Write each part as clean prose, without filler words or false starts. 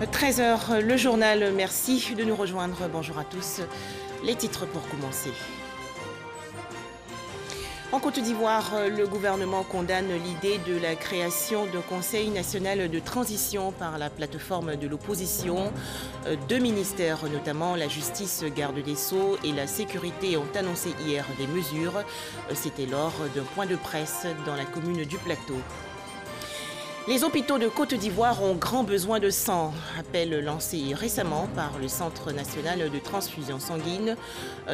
13h, le journal. Merci de nous rejoindre. Bonjour à tous. Les titres pour commencer. En Côte d'Ivoire, le gouvernement condamne l'idée de la création d'un Conseil national de transition par la plateforme de l'opposition. Deux ministères, notamment la justice, garde des Sceaux et la sécurité, ont annoncé hier des mesures. C'était lors d'un point de presse dans la commune du Plateau. Les hôpitaux de Côte d'Ivoire ont grand besoin de sang. Appel lancé récemment par le Centre national de transfusion sanguine.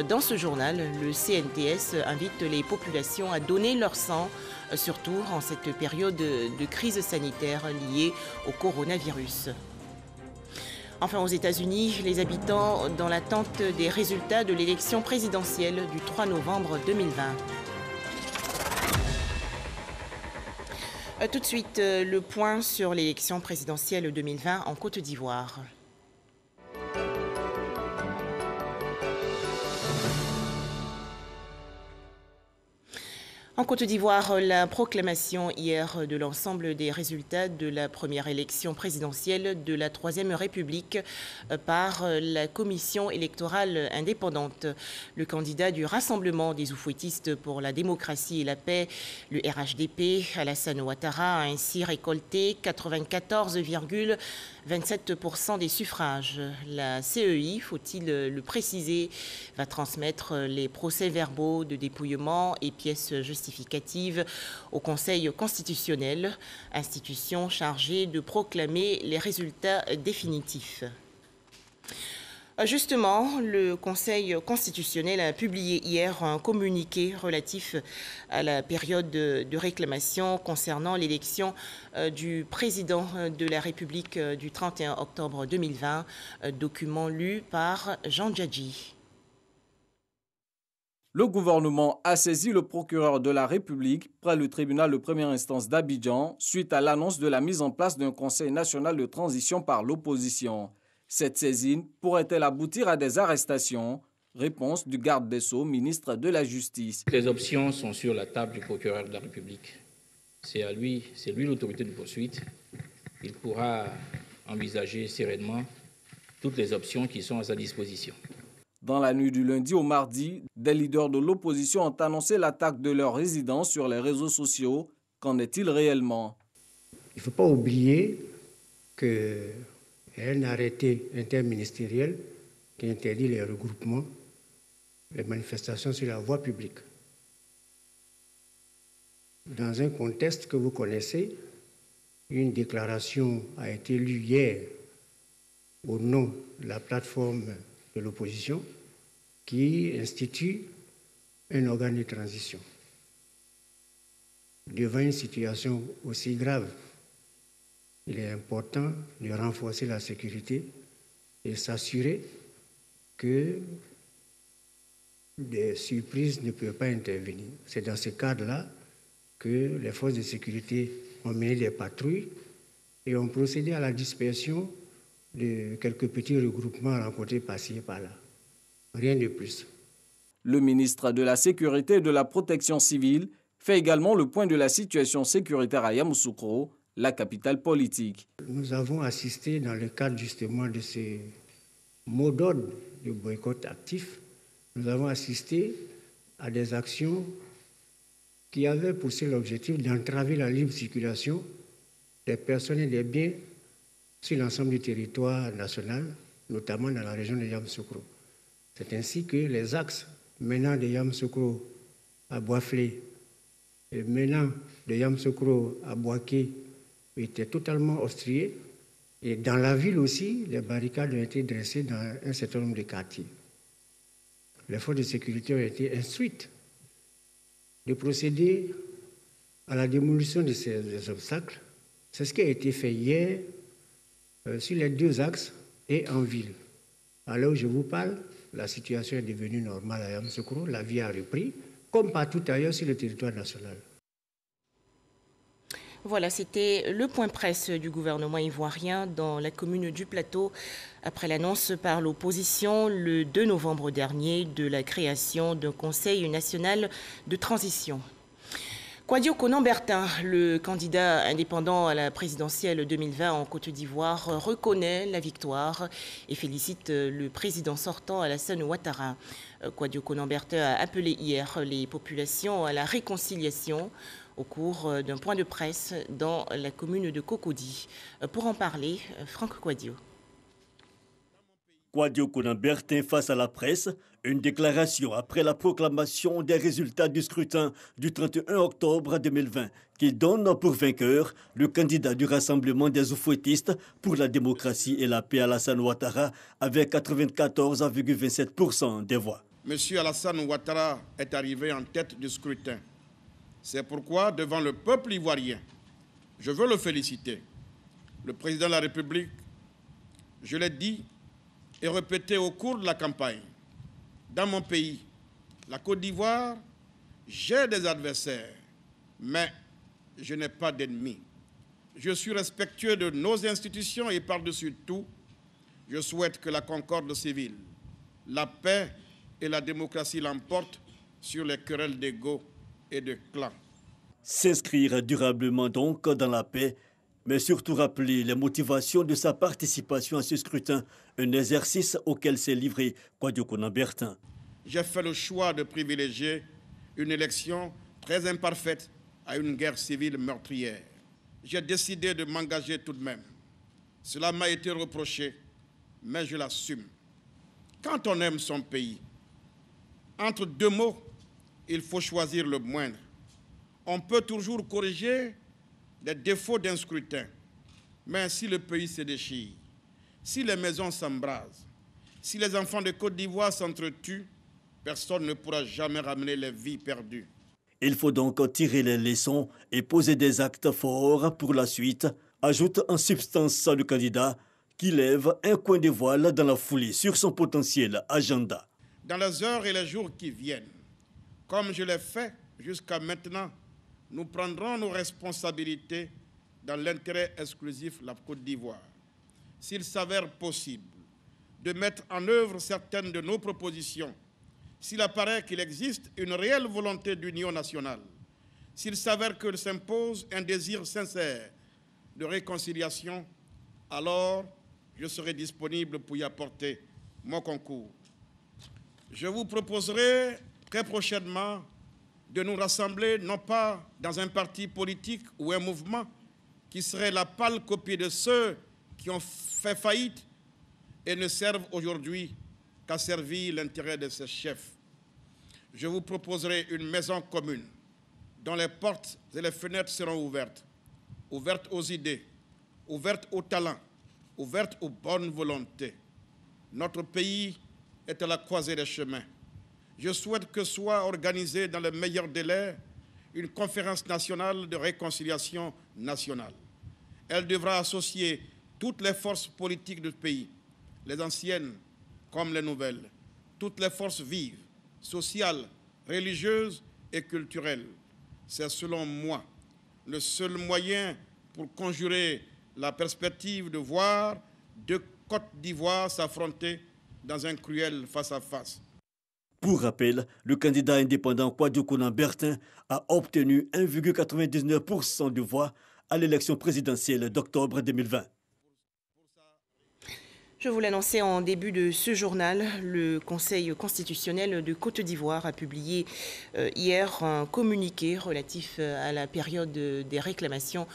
Dans ce journal, le CNTS invite les populations à donner leur sang, surtout en cette période de crise sanitaire liée au coronavirus. Enfin, aux États-Unis, les habitants dans l'attente des résultats de l'élection présidentielle du 3 novembre 2020. Tout de suite, le point sur l'élection présidentielle 2020 en Côte d'Ivoire. En Côte d'Ivoire, la proclamation hier de l'ensemble des résultats de la première élection présidentielle de la Troisième République par la Commission électorale indépendante. Le candidat du Rassemblement des Oufouettistes pour la démocratie et la paix, le RHDP, Alassane Ouattara, a ainsi récolté 94,27% des suffrages. La CEI, faut-il le préciser, va transmettre les procès-verbaux de dépouillement et pièces justificatives au Conseil constitutionnel, institution chargée de proclamer les résultats définitifs. Justement, le Conseil constitutionnel a publié hier un communiqué relatif à la période de réclamation concernant l'élection du président de la République du 31 octobre 2020, document lu par Jean Djadji. Le gouvernement a saisi le procureur de la République près le tribunal de première instance d'Abidjan suite à l'annonce de la mise en place d'un Conseil national de transition par l'opposition. Cette saisine pourrait-elle aboutir à des arrestations? Réponse du garde des Sceaux, ministre de la Justice. Les options sont sur la table du procureur de la République. C'est lui l'autorité de poursuite. Il pourra envisager sereinement toutes les options qui sont à sa disposition. Dans la nuit du lundi au mardi, des leaders de l'opposition ont annoncé l'attaque de leur résidence sur les réseaux sociaux. Qu'en est-il réellement? Il ne faut pas oublier qu'il y a un arrêté interministériel qui interdit les regroupements, les manifestations sur la voie publique. Dans un contexte que vous connaissez, une déclaration a été lue hier au nom de la plateforme de l'opposition qui institue un organe de transition. Devant une situation aussi grave, il est important de renforcer la sécurité et s'assurer que des surprises ne peuvent pas intervenir. C'est dans ce cadre-là que les forces de sécurité ont mené des patrouilles et ont procédé à la dispersion de quelques petits regroupements rencontrés par-ci et par-là. Rien de plus. Le ministre de la Sécurité et de la Protection civile fait également le point de la situation sécuritaire à Yamoussoukro, la capitale politique. Nous avons assisté dans le cadre justement de ce mot d'ordre de boycott actif, nous avons assisté à des actions qui avaient pour seul objectif d'entraver la libre circulation des personnes et des biens sur l'ensemble du territoire national, notamment dans la région de Yamoussoukro. C'est ainsi que les axes menant de Yamoussoukro à Boaflé et menant de Yamoussoukro à Boaké étaient totalement obstrués. Et dans la ville aussi, les barricades ont été dressées dans un certain nombre de quartiers. Les forces de sécurité ont été instruites de procéder à la démolition de ces obstacles. C'est ce qui a été fait hier sur les deux axes et en ville. À l'heure où je vous parle, la situation est devenue normale à Yamoussoukro, la vie a repris, comme partout ailleurs sur le territoire national. Voilà, c'était le point presse du gouvernement ivoirien dans la commune du Plateau après l'annonce par l'opposition le 2 novembre dernier de la création d'un Conseil national de transition. Kouadio Konan-Bertin, le candidat indépendant à la présidentielle 2020 en Côte d'Ivoire, reconnaît la victoire et félicite le président sortant Alassane Ouattara. Kouadio Konan-Bertin a appelé hier les populations à la réconciliation au cours d'un point de presse dans la commune de Cocody. Pour en parler, Franck Kouadio. Kouadio Konan-Bertin face à la presse, une déclaration après la proclamation des résultats du scrutin du 31 octobre 2020 qui donne pour vainqueur le candidat du Rassemblement des oufouettistes pour la démocratie et la paix Alassane Ouattara avec 94,27% des voix. Monsieur Alassane Ouattara est arrivé en tête du scrutin. C'est pourquoi, devant le peuple ivoirien, je veux le féliciter. Le président de la République, je l'ai dit et répété au cours de la campagne, dans mon pays, la Côte d'Ivoire, j'ai des adversaires, mais je n'ai pas d'ennemis. Je suis respectueux de nos institutions et par-dessus tout, je souhaite que la concorde civile, la paix et la démocratie l'emportent sur les querelles d'ego et de clans. S'inscrire durablement donc dans la paix, mais surtout rappeler les motivations de sa participation à ce scrutin, un exercice auquel s'est livré Kouadio Konan-Bertin. J'ai fait le choix de privilégier une élection très imparfaite à une guerre civile meurtrière. J'ai décidé de m'engager tout de même. Cela m'a été reproché, mais je l'assume. Quand on aime son pays, entre deux mots, il faut choisir le moindre. On peut toujours corriger les défauts d'un scrutin, mais si le pays se déchire, si les maisons s'embrasent, si les enfants de Côte d'Ivoire s'entretuent, personne ne pourra jamais ramener les vies perdues. Il faut donc tirer les leçons et poser des actes forts pour la suite, ajoute en substance le candidat qui lève un coin de voile dans la foulée sur son potentiel agenda. Dans les heures et les jours qui viennent, comme je l'ai fait jusqu'à maintenant, nous prendrons nos responsabilités dans l'intérêt exclusif de la Côte d'Ivoire. S'il s'avère possible de mettre en œuvre certaines de nos propositions, s'il apparaît qu'il existe une réelle volonté d'union nationale, s'il s'avère que s'impose un désir sincère de réconciliation, alors je serai disponible pour y apporter mon concours. Je vous proposerai très prochainement de nous rassembler non pas dans un parti politique ou un mouvement qui serait la pâle copie de ceux qui ont fait faillite et ne servent aujourd'hui qu'à servir l'intérêt de ses chefs. Je vous proposerai une maison commune dont les portes et les fenêtres seront ouvertes, ouvertes aux idées, ouvertes aux talents, ouvertes aux bonnes volontés. Notre pays est à la croisée des chemins. Je souhaite que soit organisée dans le meilleur délai une conférence nationale de réconciliation nationale. Elle devra associer toutes les forces politiques du pays, les anciennes comme les nouvelles, toutes les forces vives, sociales, religieuses et culturelles. C'est selon moi le seul moyen pour conjurer la perspective de voir deux Côtes d'Ivoire s'affronter dans un cruel face-à-face. Pour rappel, le candidat indépendant Kouadio Konan-Bertin a obtenu 1,99% de voix à l'élection présidentielle d'octobre 2020. Je vous l'annonçais en début de ce journal, le Conseil constitutionnel de Côte d'Ivoire a publié hier un communiqué relatif à la période des réclamations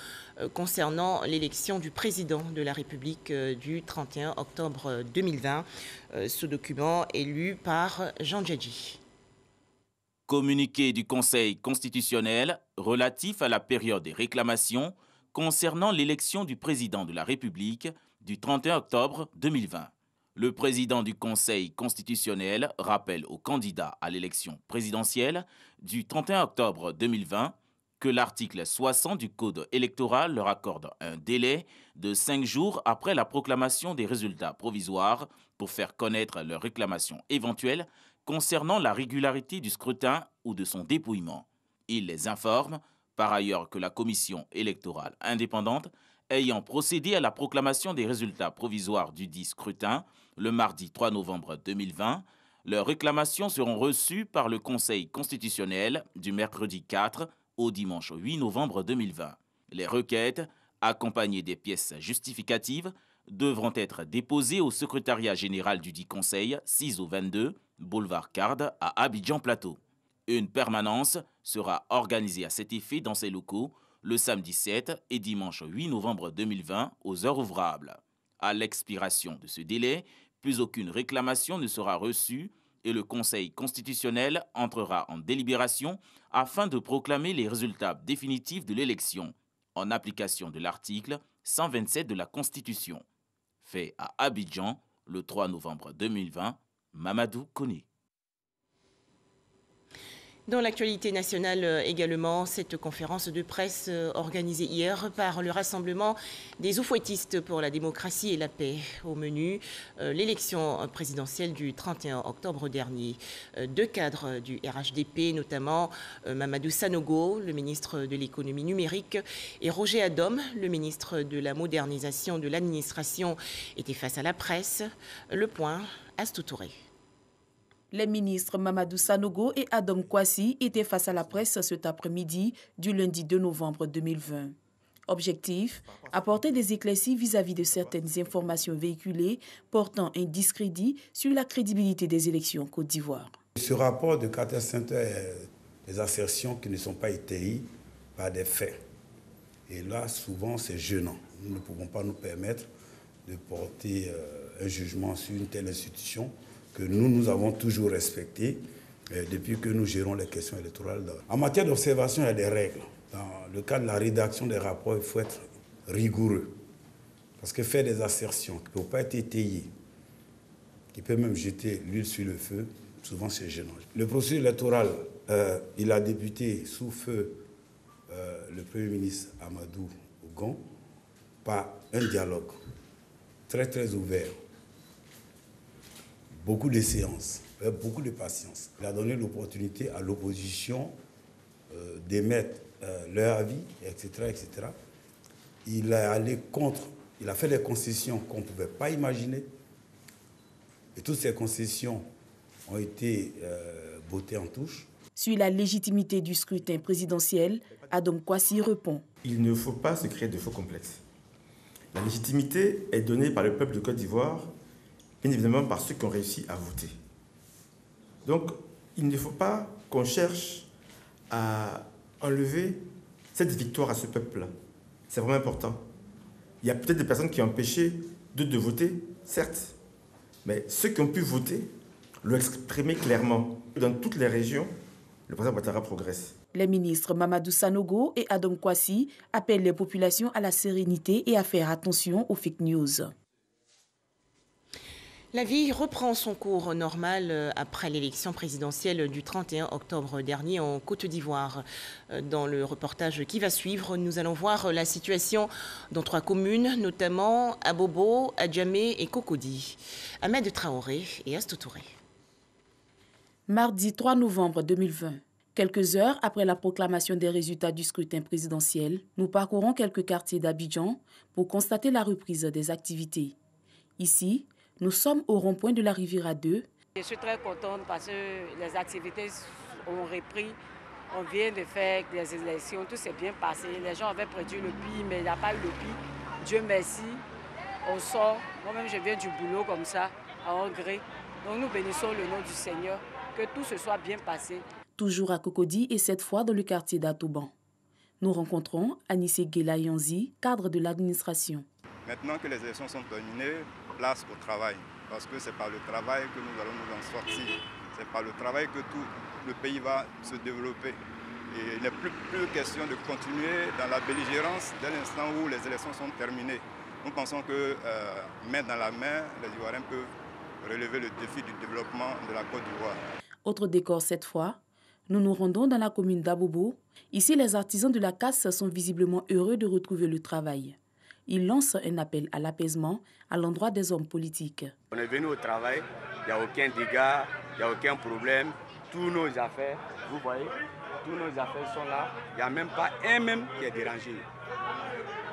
concernant l'élection du président de la République du 31 octobre 2020. Ce document est lu par Jean Djedji. Communiqué du Conseil constitutionnel relatif à la période des réclamations concernant l'élection du président de la République du 31 octobre 2020. Le président du Conseil constitutionnel rappelle aux candidats à l'élection présidentielle du 31 octobre 2020 que l'article 60 du Code électoral leur accorde un délai de 5 jours après la proclamation des résultats provisoires pour faire connaître leurs réclamations éventuelles concernant la régularité du scrutin ou de son dépouillement. Il les informe par ailleurs que la commission électorale indépendante ayant procédé à la proclamation des résultats provisoires du dit scrutin le mardi 3 novembre 2020, leurs réclamations seront reçues par le Conseil constitutionnel du mercredi 4 au dimanche 8 novembre 2020. Les requêtes, accompagnées des pièces justificatives, devront être déposées au secrétariat général du dit conseil, 6 au 22, boulevard Card à Abidjan Plateau. Une permanence sera organisée à cet effet dans ces locaux le samedi 7 et dimanche 8 novembre 2020 aux heures ouvrables. À l'expiration de ce délai, plus aucune réclamation ne sera reçue et le Conseil constitutionnel entrera en délibération afin de proclamer les résultats définitifs de l'élection, en application de l'article 127 de la Constitution. Fait à Abidjan le 3 novembre 2020, Mamadou Koné. Dans l'actualité nationale également, cette conférence de presse organisée hier par le Rassemblement des oufouettistes pour la démocratie et la paix. Au menu, l'élection présidentielle du 31 octobre dernier. Deux cadres du RHDP, notamment Mamadou Sanogo, le ministre de l'économie numérique, et Roger Adom, le ministre de la modernisation de l'administration, étaient face à la presse. Le point, Astou Touré. Les ministres Mamadou Sanogo et Adom Kwasi étaient face à la presse cet après-midi du lundi 2 novembre 2020. Objectif, apporter des éclaircies vis-à-vis de certaines informations véhiculées portant un discrédit sur la crédibilité des élections en Côte d'Ivoire. Ce rapport de Carter Center est des assertions qui ne sont pas étayées par des faits. Et là, souvent, c'est gênant. Nous ne pouvons pas nous permettre de porter un jugement sur une telle institution que nous avons toujours respecté depuis que nous gérons les questions électorales. En matière d'observation, il y a des règles. Dans le cas de la rédaction des rapports, il faut être rigoureux. Parce que faire des assertions qui ne peuvent pas être étayées, qui peuvent même jeter l'huile sur le feu, souvent c'est gênant. Le processus électoral, il a débuté sous feu le Premier ministre Amadou Ougon par un dialogue très ouvert. Beaucoup de séances, beaucoup de patience. Il a donné l'opportunité à l'opposition d'émettre leur avis, etc. Il est allé contre, il a fait des concessions qu'on ne pouvait pas imaginer. Et toutes ces concessions ont été votées en touche. Sur la légitimité du scrutin présidentiel, Adom Kwasi répond. Il ne faut pas se créer de faux complexes. La légitimité est donnée par le peuple de Côte d'Ivoire, bien évidemment par ceux qui ont réussi à voter. Donc, il ne faut pas qu'on cherche à enlever cette victoire à ce peuple-là. C'est vraiment important. Il y a peut-être des personnes qui ont empêché d'autres de voter, certes, mais ceux qui ont pu voter l'ont exprimé clairement. Dans toutes les régions, le président Ouattara progresse. Les ministres Mamadou Sanogo et Adom Kwasi appellent les populations à la sérénité et à faire attention aux fake news. La vie reprend son cours normal après l'élection présidentielle du 31 octobre dernier en Côte d'Ivoire. Dans le reportage qui va suivre, nous allons voir la situation dans 3 communes, notamment Abobo, Adjamé et Cocody. Ahmed Traoré et Astou Touré. Mardi 3 novembre 2020, quelques heures après la proclamation des résultats du scrutin présidentiel, nous parcourons quelques quartiers d'Abidjan pour constater la reprise des activités. Ici, nous sommes au rond-point de la Riviera 2. Je suis très contente parce que les activités ont repris. On vient de faire des élections, tout s'est bien passé. Les gens avaient prédit le pire, mais il n'y a pas eu le pire. Dieu merci, on sort. Moi-même, je viens du boulot comme ça, à Angré. Donc nous bénissons le nom du Seigneur, que tout se soit bien passé. Toujours à Cocody et cette fois dans le quartier d'Atouban. Nous rencontrons Anissé Gelayanzi, cadre de l'administration. Maintenant que les élections sont terminées, place au travail. Parce que c'est par le travail que nous allons nous en sortir. C'est par le travail que tout le pays va se développer. Et il n'est plus question de continuer dans la belligérance dès l'instant où les élections sont terminées. Nous pensons que main dans la main, les Ivoiriens peuvent relever le défi du développement de la Côte d'Ivoire. Autre décor cette fois, nous nous rendons dans la commune d'Abobo. Ici, les artisans de la casse sont visiblement heureux de retrouver le travail. Ils lancent un appel à l'apaisement à l'endroit des hommes politiques. On est venu au travail, il n'y a aucun dégât, il n'y a aucun problème. Tous nos affaires, vous voyez, tous nos affaires sont là. Il n'y a même pas un même qui est dérangé.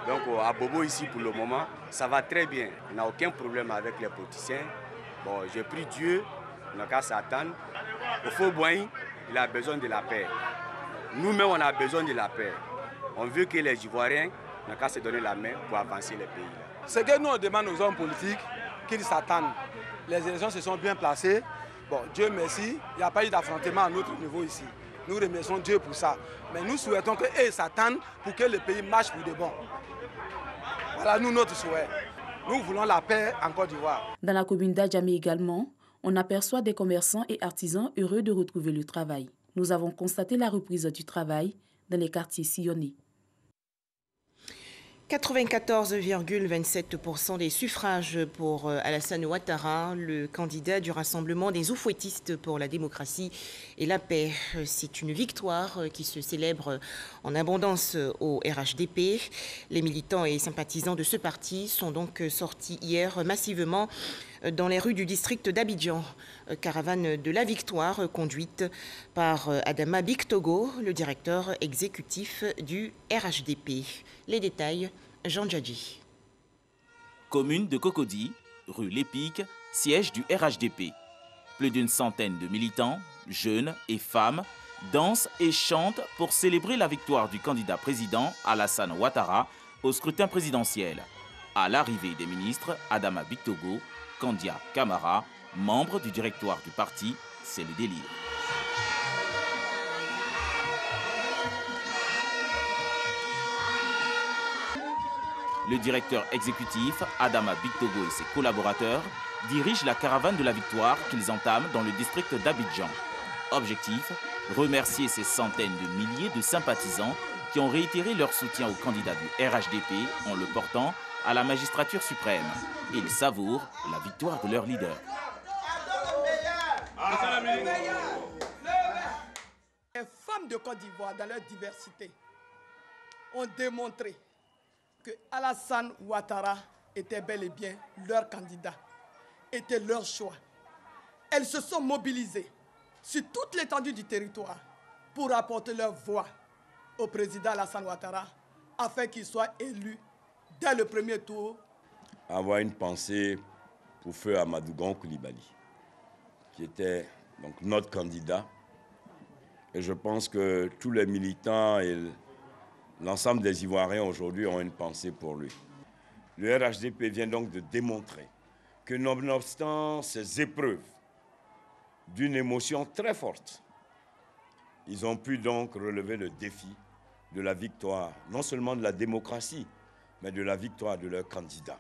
Donc à Bobo ici pour le moment, ça va très bien. On n'a aucun problème avec les politiciens. Bon, j'ai pris Dieu, on n'a qu'à s'attendre. Au faux boin, il a besoin de la paix. Nous-mêmes, on a besoin de la paix. On veut que les Ivoiriens n'ont qu'à se donner la main pour avancer les pays. Ce que nous, on demande aux hommes politiques, qu'ils s'attendent. Les élections se sont bien placées. Bon, Dieu merci, il n'y a pas eu d'affrontement à notre niveau ici. Nous remercions Dieu pour ça. Mais nous souhaitons qu'eux s'attendent pour que le pays marche pour de bon. Voilà, nous, notre souhait. Nous voulons la paix en Côte d'Ivoire. Dans la commune d'Adjamé également, on aperçoit des commerçants et artisans heureux de retrouver le travail. Nous avons constaté la reprise du travail dans les quartiers sillonnés. 94,27% des suffrages pour Alassane Ouattara, le candidat du Rassemblement des Oufouettistes pour la démocratie et la paix. C'est une victoire qui se célèbre en abondance au RHDP. Les militants et sympathisants de ce parti sont donc sortis hier massivement dans les rues du district d'Abidjan. Caravane de la victoire conduite par Adama Bictogo, le directeur exécutif du RHDP. Les détails, Jean Djadji. Commune de Cocody, rue Lépic, siège du RHDP. Plus d'une centaine de militants, jeunes et femmes, dansent et chantent pour célébrer la victoire du candidat président Alassane Ouattara au scrutin présidentiel. À l'arrivée des ministres Adama Bictogo, Kandia Camara, membre du directoire du parti, c'est le délire. Le directeur exécutif, Adama Bictogo et ses collaborateurs, dirigent la caravane de la victoire qu'ils entament dans le district d'Abidjan. Objectif, remercier ces centaines de milliers de sympathisants qui ont réitéré leur soutien au candidat du RHDP en le portant à la magistrature suprême. Ils savourent la victoire de leur leader. Les femmes de Côte d'Ivoire, dans leur diversité, ont démontré que Alassane Ouattara était bel et bien leur candidat, était leur choix. Elles se sont mobilisées sur toute l'étendue du territoire pour apporter leur voix au président Alassane Ouattara afin qu'il soit élu dès le premier tour. Avoir une pensée pour feu Amadou Gon Coulibaly, qui était donc notre candidat. Et je pense que tous les militants et l'ensemble des Ivoiriens aujourd'hui ont une pensée pour lui. Le RHDP vient donc de démontrer que nonobstant ces épreuves d'une émotion très forte, ils ont pu donc relever le défi de la victoire, non seulement de la démocratie, mais de la victoire de leur candidat.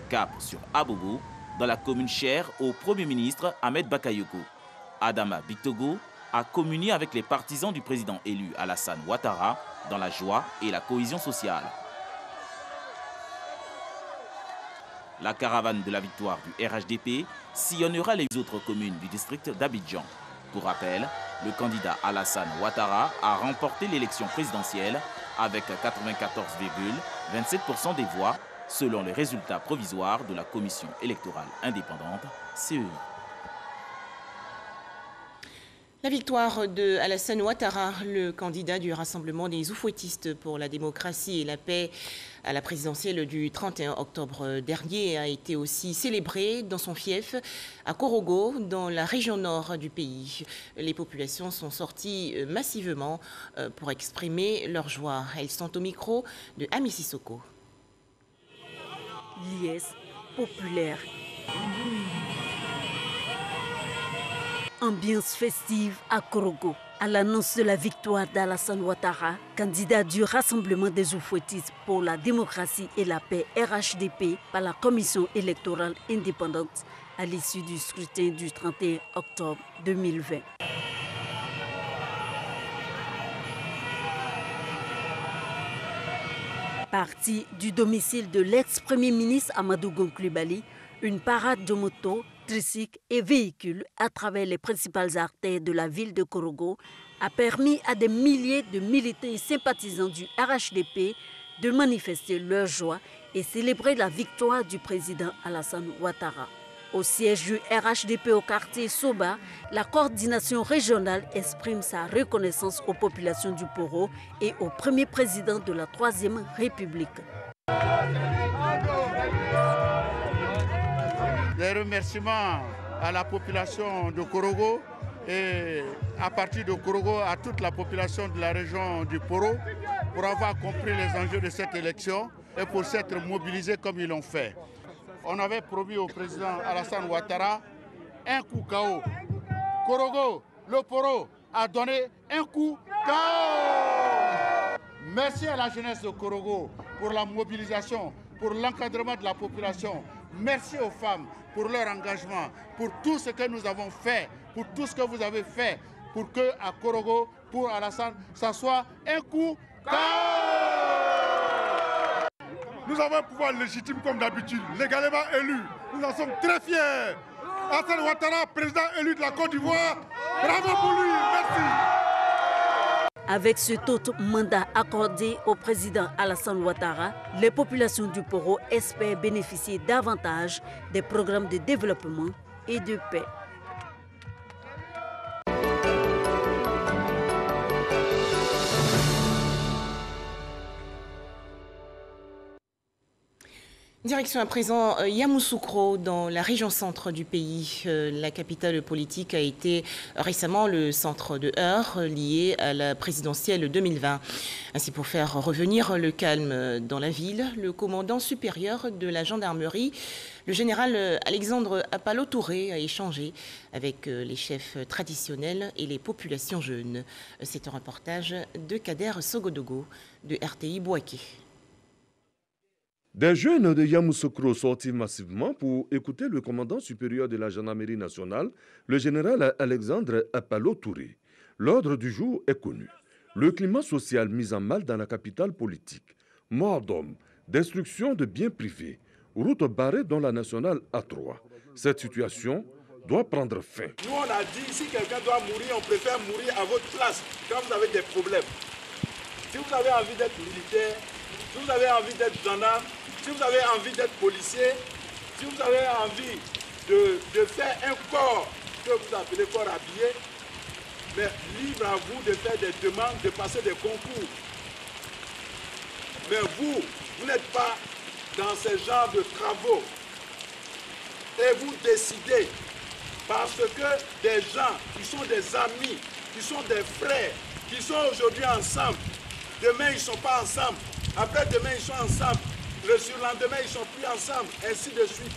Cap sur Abobo, dans la commune chère au Premier ministre Ahmed Bakayoko. Adama Bictogo a communié avec les partisans du président élu Alassane Ouattara dans la joie et la cohésion sociale. La caravane de la victoire du RHDP sillonnera les autres communes du district d'Abidjan. Pour rappel, le candidat Alassane Ouattara a remporté l'élection présidentielle avec 94,27% des voix selon les résultats provisoires de la Commission électorale indépendante, CEI. La victoire de Alassane Ouattara, le candidat du Rassemblement des Oufouettistes pour la démocratie et la paix à la présidentielle du 31 octobre dernier, a été aussi célébrée dans son fief à Korogo, dans la région nord du pays. Les populations sont sorties massivement pour exprimer leur joie. Elles sont au micro de Ami Sissoko. Liesse populaire. Ambiance festive à Korogo. À l'annonce de la victoire d'Alassane Ouattara, candidat du Rassemblement des Oufouettistes pour la démocratie et la paix RHDP par la Commission électorale indépendante à l'issue du scrutin du 31 octobre 2020. Parti du domicile de l'ex-premier ministre Amadou Gon Coulibaly, une parade de motos, tricycles et véhicules à travers les principales artères de la ville de Korogo a permis à des milliers de militants et sympathisants du RHDP de manifester leur joie et célébrer la victoire du président Alassane Ouattara. Au siège du RHDP au quartier Soba, la coordination régionale exprime sa reconnaissance aux populations du Poro et au premier président de la Troisième République. Les remerciements à la population de Korogo et à partir de Korogo à toute la population de la région du Poro pour avoir compris les enjeux de cette élection et pour s'être mobilisés comme ils l'ont fait. On avait promis au président Alassane Ouattara un coup KO. Korogo, le Poro, a donné un coup KO. Merci à la jeunesse de Korogo pour la mobilisation, pour l'encadrement de la population. Merci aux femmes pour leur engagement, pour tout ce que nous avons fait, pour tout ce que vous avez fait, pour que à Korogo, pour Alassane, ça soit un coup KO. Nous avons un pouvoir légitime comme d'habitude, légalement élu. Nous en sommes très fiers. Alassane Ouattara, président élu de la Côte d'Ivoire, bravo pour lui, merci. Avec cet autre mandat accordé au président Alassane Ouattara, les populations du Poro espèrent bénéficier davantage des programmes de développement et de paix. Direction à présent Yamoussoukro, dans la région centre du pays. La capitale politique a été récemment le centre de heurts lié à la présidentielle 2020. Ainsi, pour faire revenir le calme dans la ville, le commandant supérieur de la gendarmerie, le général Alexandre Apalo Touré, a échangé avec les chefs traditionnels et les populations jeunes. C'est un reportage de Kader Sogodogo de RTI Bouaké. Des jeunes de Yamoussoukro sortis massivement pour écouter le commandant supérieur de la gendarmerie nationale, le général Alexandre Apalo Touré. L'ordre du jour est connu. Le climat social mis en mal dans la capitale politique. Mort d'hommes, destruction de biens privés, route barrée dans la nationale A3. Cette situation doit prendre fin. Nous, on a dit, si quelqu'un doit mourir, on préfère mourir à votre place quand vous avez des problèmes. Si vous avez envie d'être militaire, si vous avez envie d'être gendarme, si vous avez envie d'être policier, si vous avez envie de faire un corps que vous appelez corps habillé, mais libre à vous de faire des demandes, de passer des concours. Mais vous n'êtes pas dans ce genre de travaux. Et vous décidez, parce que des gens qui sont des amis, qui sont des frères, qui sont aujourd'hui ensemble, demain ils ne sont pas ensemble, après demain ils sont ensemble, le surlendemain ils ne sont plus ensemble, ainsi de suite.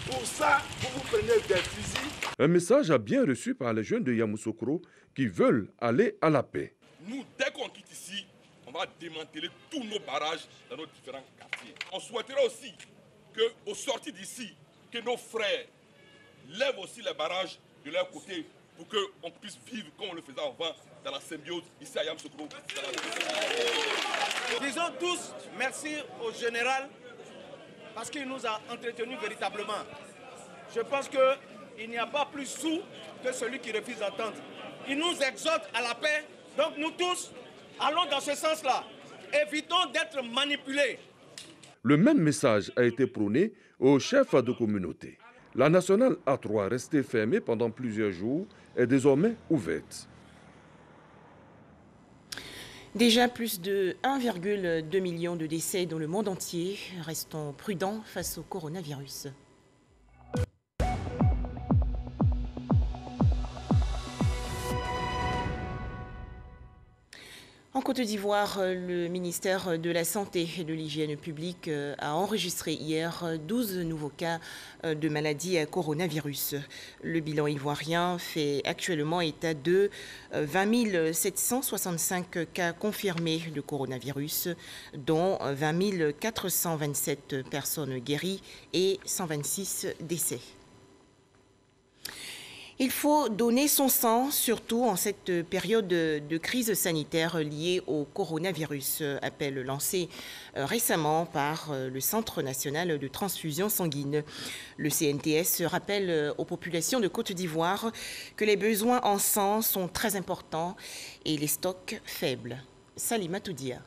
Pour ça, vous prenez des fusils. Un message bien reçu par les jeunes de Yamoussoukro qui veulent aller à la paix. Nous, dès qu'on quitte ici, on va démanteler tous nos barrages dans nos différents quartiers. On souhaiterait aussi qu'au sortir d'ici, que nos frères lèvent aussi les barrages de leur côté pour qu'on puisse vivre comme on le faisait avant dans la symbiose ici à Yamoussoukro. Disons tous merci au général parce qu'il nous a entretenus véritablement. Je pense qu'il n'y a pas plus sourd que celui qui refuse d'entendre. Il nous exhorte à la paix, donc nous tous allons dans ce sens-là. Évitons d'être manipulés. Le même message a été prôné aux chefs de communauté. La nationale A3, restée fermée pendant plusieurs jours, est désormais ouverte. Déjà plus de 1,2 million de décès dans le monde entier. Restons prudents face au coronavirus. En Côte d'Ivoire, le ministère de la Santé et de l'Hygiène publique a enregistré hier 12 nouveaux cas de maladie à coronavirus. Le bilan ivoirien fait actuellement état de 20 765 cas confirmés de coronavirus, dont 20 427 personnes guéries et 126 décès. Il faut donner son sang, surtout en cette période de crise sanitaire liée au coronavirus, appel lancé récemment par le Centre national de transfusion sanguine. Le CNTS rappelle aux populations de Côte d'Ivoire que les besoins en sang sont très importants et les stocks faibles. Salima Toudia.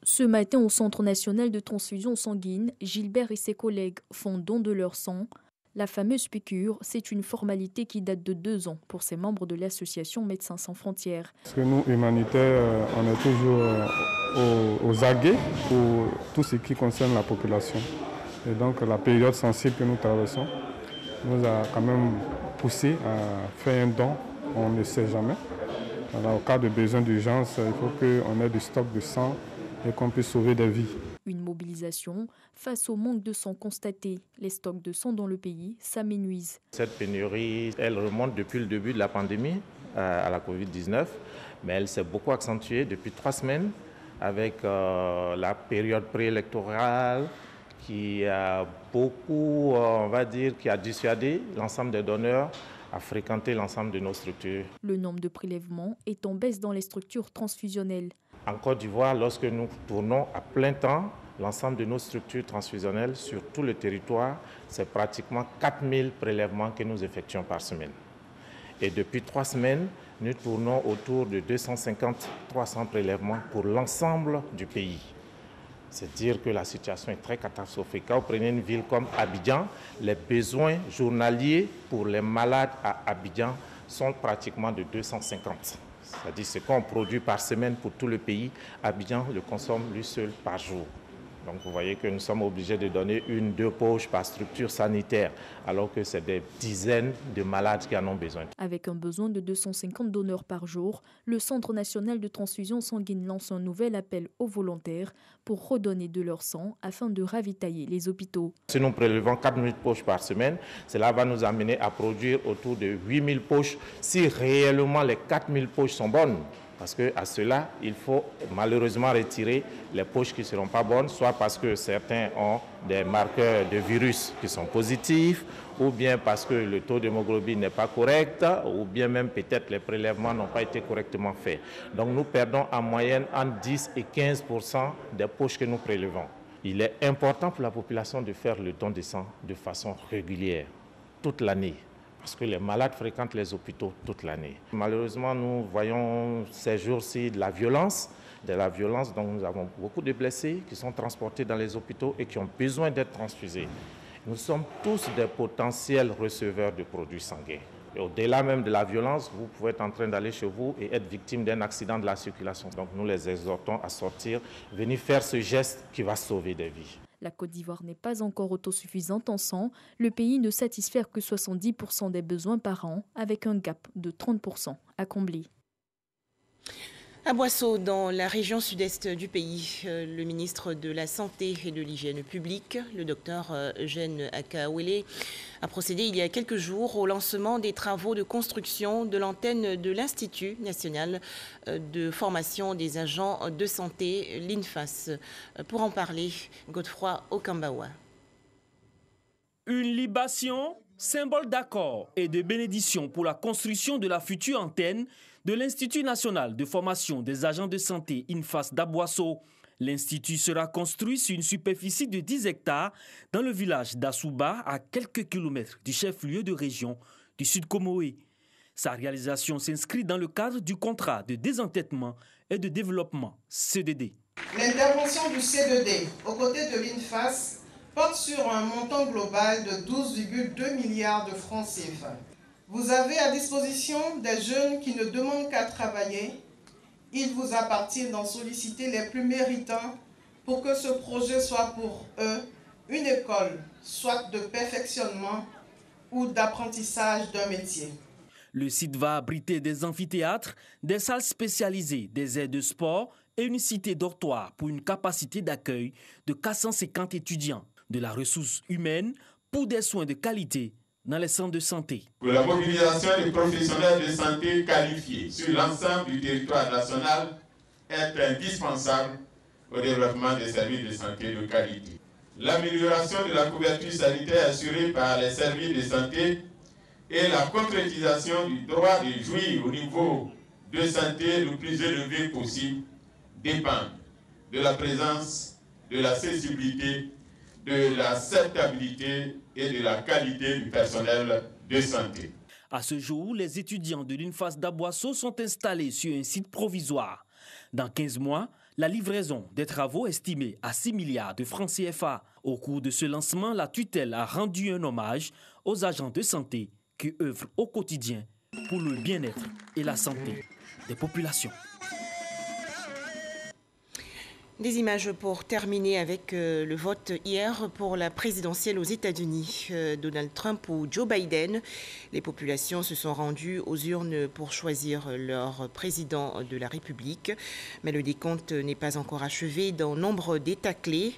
Ce matin, au Centre national de transfusion sanguine, Gilbert et ses collègues font don de leur sang. La fameuse piqûre, c'est une formalité qui date de 2 ans pour ces membres de l'association Médecins sans frontières. Parce que nous, humanitaires, on est toujours aux aguets pour tout ce qui concerne la population. Et donc la période sensible que nous traversons nous a quand même poussé à faire un don on ne sait jamais. Alors, au cas de besoin d'urgence, il faut qu'on ait du stock de sang et qu'on puisse sauver des vies. Une mobilisation face au manque de sang constaté. Les stocks de sang dans le pays s'amenuisent. Cette pénurie, elle remonte depuis le début de la pandémie à la Covid-19, mais elle s'est beaucoup accentuée depuis 3 semaines avec la période préélectorale qui a beaucoup, on va dire, qui a dissuadé l'ensemble des donneurs à fréquenter l'ensemble de nos structures. Le nombre de prélèvements est en baisse dans les structures transfusionnelles. En Côte d'Ivoire, lorsque nous tournons à plein temps, l'ensemble de nos structures transfusionnelles sur tout le territoire, c'est pratiquement 4000 prélèvements que nous effectuons par semaine. Et depuis 3 semaines, nous tournons autour de 250-300 prélèvements pour l'ensemble du pays. C'est dire que la situation est très catastrophique. Quand vous prenez une ville comme Abidjan, les besoins journaliers pour les malades à Abidjan sont pratiquement de 250. C'est-à-dire ce qu'on produit par semaine pour tout le pays, Abidjan le consomme lui seul par jour. Donc vous voyez que nous sommes obligés de donner 1-2 poches par structure sanitaire, alors que c'est des dizaines de malades qui en ont besoin. Avec un besoin de 250 donneurs par jour, le Centre national de transfusion sanguine lance un nouvel appel aux volontaires pour redonner de leur sang afin de ravitailler les hôpitaux. Si nous prélevons 4000 poches par semaine, cela va nous amener à produire autour de 8000 poches si réellement les 4000 poches sont bonnes. Parce qu'à cela, il faut malheureusement retirer les poches qui ne seront pas bonnes, soit parce que certains ont des marqueurs de virus qui sont positifs, ou bien parce que le taux d'hémoglobine n'est pas correct, ou bien même peut-être les prélèvements n'ont pas été correctement faits. Donc nous perdons en moyenne entre 10 et 15% des poches que nous prélevons. Il est important pour la population de faire le don de sang de façon régulière, toute l'année. Parce que les malades fréquentent les hôpitaux toute l'année. Malheureusement, nous voyons ces jours-ci de la violence, donc nous avons beaucoup de blessés qui sont transportés dans les hôpitaux et qui ont besoin d'être transfusés. Nous sommes tous des potentiels receveurs de produits sanguins. Et au-delà même de la violence, vous pouvez être en train d'aller chez vous et être victime d'un accident de la circulation. Donc nous les exhortons à sortir, venir faire ce geste qui va sauver des vies. La Côte d'Ivoire n'est pas encore autosuffisante en sang. Le pays ne satisfait que 70% des besoins par an, avec un gap de 30% à combler. À Boisseau, dans la région sud-est du pays, le ministre de la Santé et de l'Hygiène publique, le docteur Eugène Akaouélé, a procédé il y a quelques jours au lancement des travaux de construction de l'antenne de l'Institut national de formation des agents de santé, l'INFAS. Pour en parler, Godefroy Okambawa. Une libation, symbole d'accord et de bénédiction pour la construction de la future antenne de l'Institut national de formation des agents de santé INFAS d'Aboisseau. L'Institut sera construit sur une superficie de 10 hectares dans le village d'Assouba, à quelques kilomètres du chef-lieu de région du Sud Comoé. Sa réalisation s'inscrit dans le cadre du contrat de désendettement et de développement CDD. L'intervention du CDD aux côtés de l'INFAS porte sur un montant global de 12,2 milliards de francs CFA. Vous avez à disposition des jeunes qui ne demandent qu'à travailler. Il vous appartient d'en solliciter les plus méritants pour que ce projet soit pour eux une école, soit de perfectionnement ou d'apprentissage d'un métier. Le site va abriter des amphithéâtres, des salles spécialisées, des aires de sport et une cité dortoir pour une capacité d'accueil de 450 étudiants, de la ressource humaine pour des soins de qualité dans les centres de santé. Pour la mobilisation des professionnels de santé qualifiés sur l'ensemble du territoire national est indispensable au développement des services de santé de qualité. L'amélioration de la couverture sanitaire assurée par les services de santé et la concrétisation du droit de jouir au niveau de santé le plus élevé possible dépendent de la présence, de l'accessibilité, de l'acceptabilité et de la qualité du personnel de santé. À ce jour, les étudiants de l'INFAS d'Aboisseau sont installés sur un site provisoire. Dans 15 mois, la livraison des travaux estimés à 6 milliards de francs CFA. Au cours de ce lancement, la tutelle a rendu un hommage aux agents de santé qui œuvrent au quotidien pour le bien-être et la santé des populations. Des images pour terminer avec le vote hier pour la présidentielle aux États-Unis. Donald Trump ou Joe Biden, les populations se sont rendues aux urnes pour choisir leur président de la République. Mais le décompte n'est pas encore achevé dans nombre d'États clés.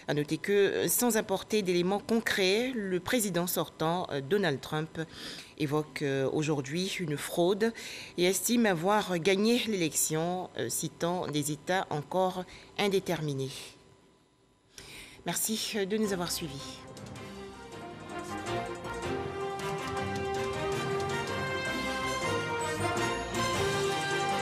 À noter que, sans apporter d'éléments concrets, le président sortant, Donald Trump, évoque aujourd'hui une fraude et estime avoir gagné l'élection, citant des États encore indéterminés. Merci de nous avoir suivis.